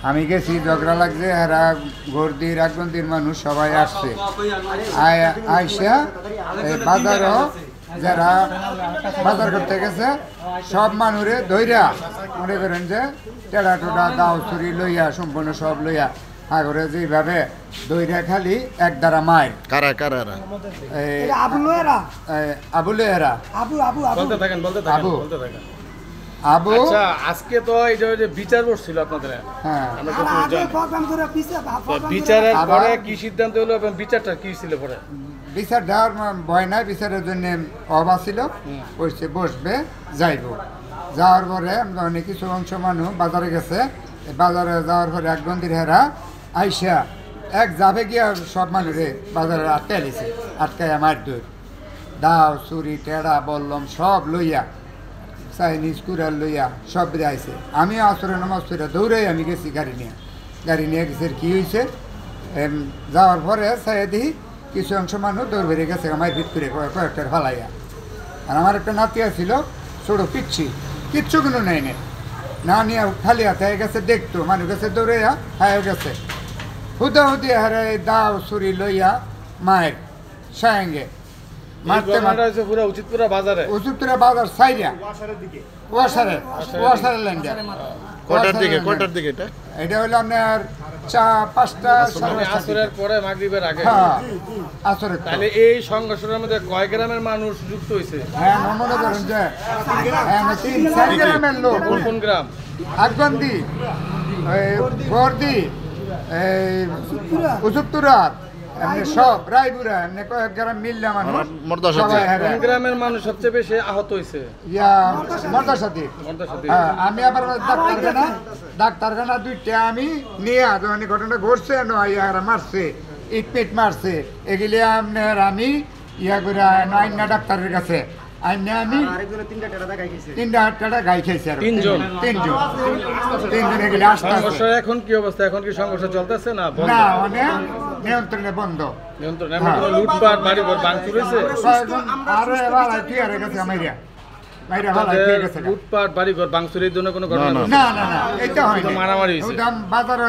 আমি গেছি ঝগড়া লাগছে এরা গর্দি রাগবন্দির মানুষ সবাই আসছে আইসা বাজারও যারা বাজার করতে গেছে সব মানুষে ধৈরা মনে করেন যে টেড়া টোটা দাও চুরি লইয়া সম্পূর্ণ সব লইয়া আগরে যেভাবে দইরা খালি এক দ্বারা মায়ের কারা কারা আবু আচ্ছা আজকে তো এই যে বিচার বসছিল আপনাদের হ্যাঁ বিচারের পরে কি সিদ্ধান্ত হলো এবং বিচারটা কি ছিল পরে বিচার দেওয়ার ভয় নাই বিচারের জন্য অভাব ছিল বসবে যাইব যাওয়ার পরে অনেক কিছু অংশ মানুষ বাজারে গেছে বাজারে যাওয়ার পরে এক বন্দির হেরা আইসা এক যাবে গিয়া সব মানুষে বাজারে আটকাই লিছে আটকাই আমার দূর দাও চুরি টেড়া বললাম সব লইয়া চাইনিজ কুড়াল লইয়া সব আইছে আমি আসরে নামাজ পড়ে দৌড়াই আমি গেছি গাড়ি নিয়ে গেছে কি হয়েছে যাওয়ার পরে চাই দিই কিছু অংশ মানুষ দৌড় বেরিয়ে গেছে আমার ভিত করে কয়েকটার ফালাইয়া আর আমার একটা নাতিয়া ছিল ছোটো পিচ্ছি কিচ্ছু কোনো নেই না নিয়ে খালি হাতে গেছে দেখতো মানুষ গেছে দৌড়াইয়া হায় গেছে হুদি হারে দাও ছুরি লইয়া মায়ের সায়ঙ্গে মারতে মারতে পুরো উচিতপুরা বাজার সাইডা ওয়াসারের ল্যান্ডে কোটার দিকে এটা হলো আপনার 5টা আসরের পরে মাগরিবের আগে আসরের তাহলে এই সংঘর্ষের মধ্যে কয় গ্রামের মানুষ যুক্ত হয়েছে হ্যাঁ মনে করেন যে 3-4 গ্রামের লোক কোন গ্রাম আগবন্দি গর্দি উজুবতুরা এমনি সব রায়পুরা এমনি কয়েক গ্রাম মিললে মানুষ কোন গ্রামের মানুষ সবচেয়ে বেশি আহত হয়েছে মর্দাসাদি আমি আবার ডাক্তারখানা 2টা আমি নিয়ে যখন ঘটনা ঘটছে ইয়ারা মারছে ইট পিট মারছে এগুলি আপনার আমি ইয়া করে আইনা ডাক্তারের কাছে আইনে আমি 3টা গাই খাইছি আর তিনজন এগুলি আসতে এখন কি অবস্থা এখন কি সংঘর্ষ চলতেছে না অনেক নিয়ন্ত্রণে বন্ধ লুটপাট বাড়ি ঘর ভাঙচুর হয়েছে আরো এবার তুই আর গেছে লুটপাট বাড়ি ঘর ভাঙচুর এই জন্য কোনো ঘটনা না এটা হয় মারামারি হয়েছে বাজারে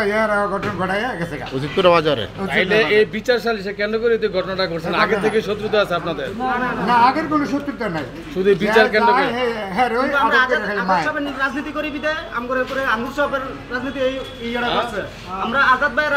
ঘটনা ঘটায় গেছে উচিতপুরা বাজারে এই বিচার সালিশে কেন্দ্র করে এই ঘটনাটা ঘটছে আগে থেকে শত্রুতা আছে আপনাদের না আগের কোনো শত্রুতা নাই শুধু বিচার কেন্দ্র করে হ্যাঁ রাজনীতি করি বিদে আমগরের উপরে আঙ্গুর সাহেবের রাজনীতি এই করছে আমরা আজাদ ভাই